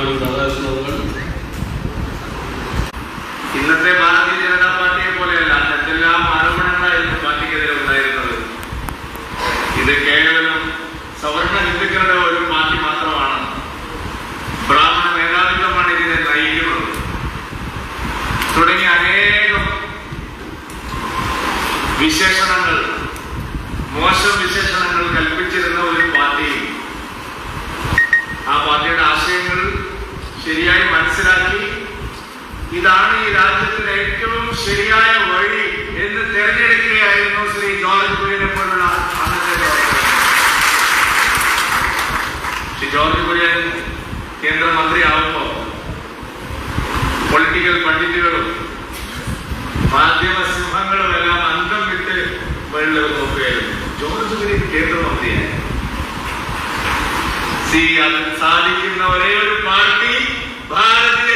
ബഹുമാനം രാധാകൃഷ്ണൻ. ഇന്നത്തെ ഭാരതീയ ജനതാ പാർട്ടിയെ പോലെയല്ല, എന്തെല്ലാം ആരോപണങ്ങളായിരുന്നു പാർട്ടിക്കെതിരെ ഉണ്ടായിരുന്നത്. ഇത് കേവലം സവർണ ഹിന്ദുക്കളുടെ ഒരു പാർട്ടി മാത്രമാണ്. ബ്രാഹ്മണ മേധാവിത്വമാണ് ഇതിനെ നയിക്കുന്നത് തുടങ്ങിയ അനേകം വിശേഷണങ്ങൾ, മോശം വിശേഷണങ്ങൾ കൽപ്പിച്ചിരുന്ന ഒരു പാർട്ടി ആ പാർട്ടിയുടെ ആശയങ്ങൾ ശരിയായി മനസ്സിലാക്കി ഇതാണ് ഈ രാജ്യത്തിന് ഏറ്റവും ശരിയായ വഴി എന്ന് തെരഞ്ഞെടുക്കുകയായിരുന്നു ശ്രീ ജോർജ് കുര്യനെ പോലുള്ള അന്നത്തെ ഗവർണർ. ശ്രീ ജോർജ് കുര്യൻ കേന്ദ്രമന്ത്രിയാവുമ്പോൾ പൊളിറ്റിക്കൽ പണ്ഡിറ്റുകളും മാധ്യമ സിംഹങ്ങളും എല്ലാം അന്തം വിട്ട് വെള്ളം നോക്കുകയായിരുന്നു. ജോർജ് കുര്യൻ കേന്ദ്രമന്ത്രിയായി. അത് സാധിക്കുന്ന ഒരേ ഒരു പാർട്ടി ഭാരതീയ